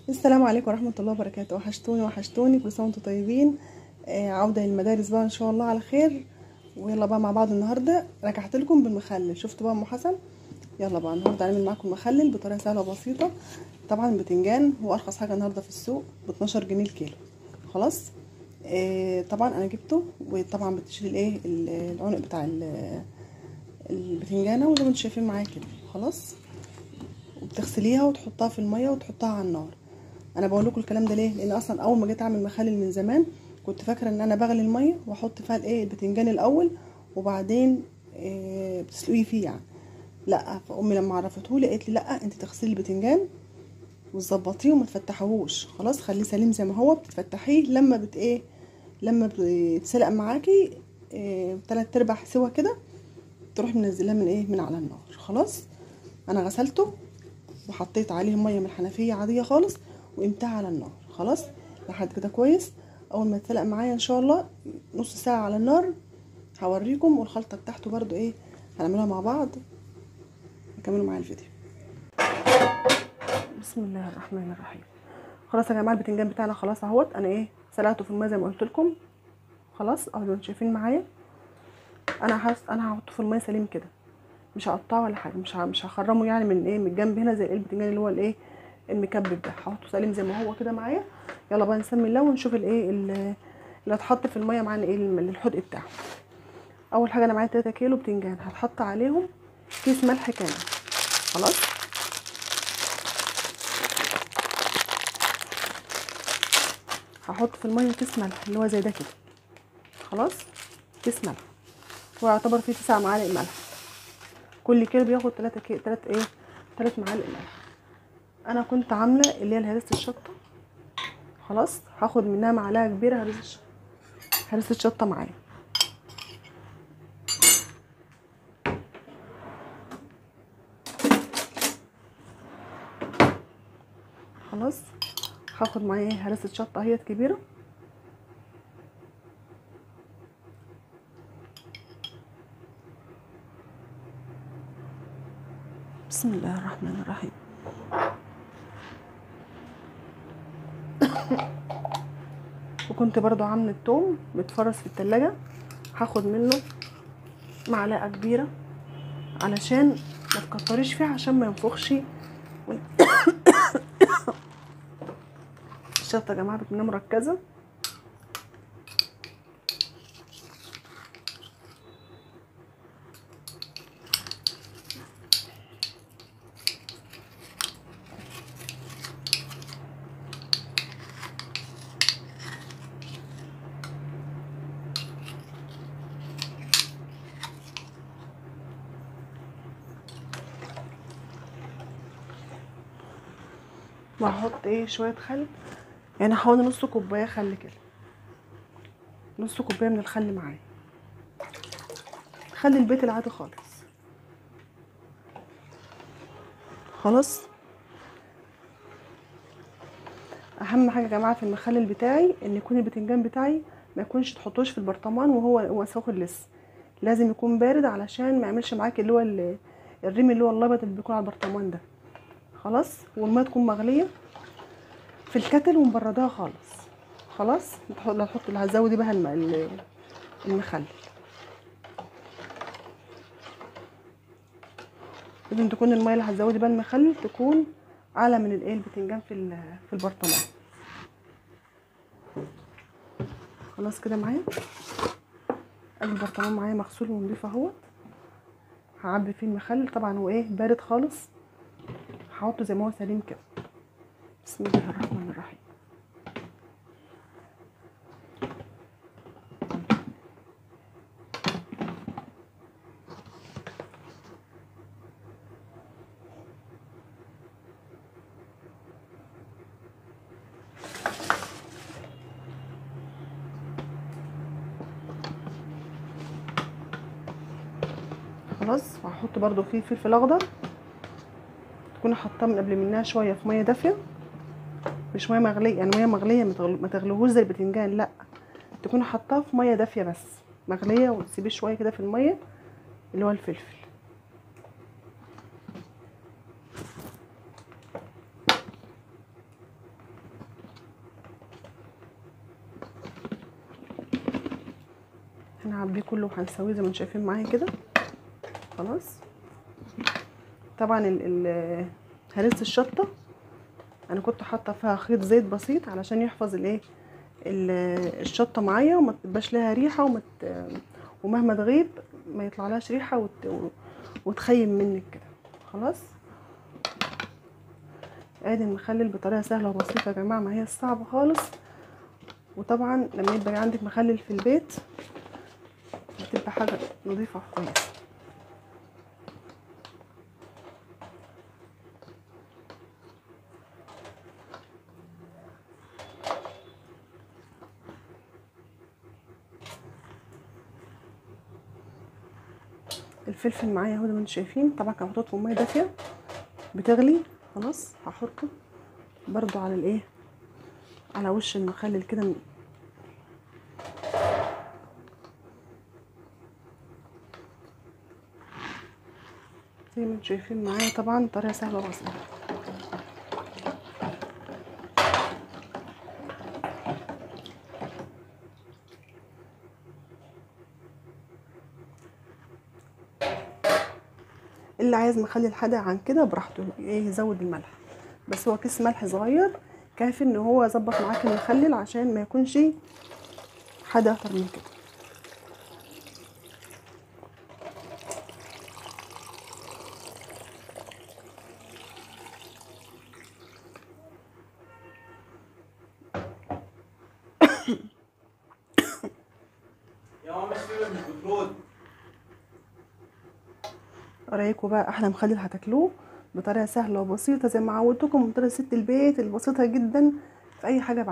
السلام عليكم ورحمة الله وبركاته. وحشتوني كل سنة وانتم طيبين. عودة للمدارس بقى ان شاء الله على خير. ويلا بقى مع بعض النهاردة رجعت لكم بالمخلل. شفتوا بقى ام حسن؟ يلا بقى النهاردة هنعمل معاكم مخلل بطريقة سهلة وبسيطة. طبعا البتنجان هو ارخص حاجة النهاردة في السوق ب 12 جنيه الكيلو. خلاص. طبعا انا جبته، وطبعا بتشيل العنق بتاع البتنجانة وزي ما انتم شايفين معايا كده. خلاص. وبتغسليها وتحطها في المية وتحطها على النار. انا بقول لكم الكلام ده ليه؟ لان اصلا اول ما جيت اعمل مخلل من زمان كنت فاكره ان انا بغلي الميه واحط فيها البتنجان الاول وبعدين بتسلقيه فيه يعني. لا، فامي لما عرفتهولي قالت لي لا، انت تغسلي البتنجان وتظبطيه وما تفتحوهوش. خلاص، خليه سليم زي ما هو. بتفتحيه لما لما بيتسلق معاكي 3/4 سوا كده، تروحي منزلاه من على النار. خلاص. انا غسلته وحطيت عليه ميه من الحنفيه عاديه خالص وقمتها على النار. خلاص لحد كده كويس. اول ما يتسلق معايا ان شاء الله نص ساعه على النار هوريكم. والخلطه بتاعته برضو هنعملها مع بعض. كملوا معايا الفيديو. بسم الله الرحمن الرحيم. خلاص يا جماعه، البتنجان بتاعنا خلاص اهوت. انا سلقته في الميه زي ما قلت لكم. خلاص اهو انتوا شايفين معايا. انا هحطه في الميه سليم كده، مش هقطعه ولا حاجه. مش هخرمه يعني من الجنب هنا زي البتنجان اللي هو المكبب ده. هحطه سليم زي ما هو كده معايا. يلا بقى نسمي الله ونشوف اللي هتحط في الميه معانا الحدق بتاعه. اول حاجه انا معايا 3 كيلو بتنجان، هتحط عليهم كيس ملح كامل. خلاص. هحط في الميه كيس ملح اللي هو زي ده كده. خلاص، كيس ملح. هو يعتبر فيه 9 معالق ملح. كل كيلو بياخد 3 معالق ملح. انا كنت عامله اللي هي هريسه الشطه. خلاص، هاخد منها معلقه كبيره هريسه الشطه معايا. خلاص، هاخد معايا هريسه شطه اهيت كبيره. بسم الله الرحمن الرحيم. وكنت برضو عامله التوم متفرز في التلاجة، هاخد منه معلقه كبيره علشان ما تكتريش فيه عشان ما ينفخش. الشطه يا جماعه بتكون مركزه. وهحط شويه خل، يعني حوالي نص كوبايه خل كده. نص كوبايه من الخل معايا، خلي البيت العادي خالص. خلاص. اهم حاجه يا جماعه في المخلل بتاعي ان يكون البتنجان بتاعي ما يكونش تحطوش في البرطمان وهو ساخن لسه. لازم يكون بارد علشان ما يعملش معاك اللي هو الريم اللي هو الابيض اللي بيكون على البرطمان ده. خلاص. والميه تكون مغليه في الكتل ومبردها خالص. خلاص. اللي هتزودي بها المخلل. لازم تكون الميه اللي هتزودي بها المخلل تكون اعلى من البتنجان في البرطمان. خلاص كده معايا. البرطمان معايا مغسول ونضيف اهوت. هعبي فيه المخلل. طبعا هو بارد خالص. هحطه زي ما هو سليم كده. بسم الله الرحمن الرحيم. خلاص. وهحط برضو فيه فلفل اخضر، تكوني حاطاه من قبل منها شويه في ميه دافيه، مش ميه مغليه. يعني ميه مغليه ما تغلوهوش زي البتنجان، لا، تكوني حاطاه في ميه دافيه بس مغليه، وتسيبيه شويه كده في الميه اللي هو الفلفل. هنعبيه كله وهنسويه زي ما انتم شايفين معايا كده. خلاص. طبعا هرس الشطه انا كنت حاطه فيها خيط زيت بسيط علشان يحفظ الايه الشطه معايا وما تبقاش لها ريحه ومهما تغيب ما يطلعلهاش ريحه وتخيم منك كده. خلاص. ادي المخلل بطريقه سهله وبسيطه يا جماعه، ما هي صعبه خالص. وطبعا لما يبقى عندك مخلل في البيت بتبقى حاجه نظيفه كويسه. الفلفل معايا اهو زي ما انتم شايفين، طبعا كان محطوط في ميه دافيه بتغلي. خلاص. هحطه برضو على الايه، على وش المخلل كده زي ما انتم شايفين معايا. طبعا طريقه سهله وبسيطه. اللي عايز مخلل حادق عن كده براحته ايه يزود الملح، بس هو كيس ملح صغير كافي ان هو يظبط معاك المخلل عشان ما يكونش حادق اكتر من كده. يا ماما السيبه مش بترد. رايكم بقى احلى مخلل هتاكلوه بطريقه سهله وبسيطه زي ما عودتكم من طريقه ست البيت البسيطه جدا في اي حاجه.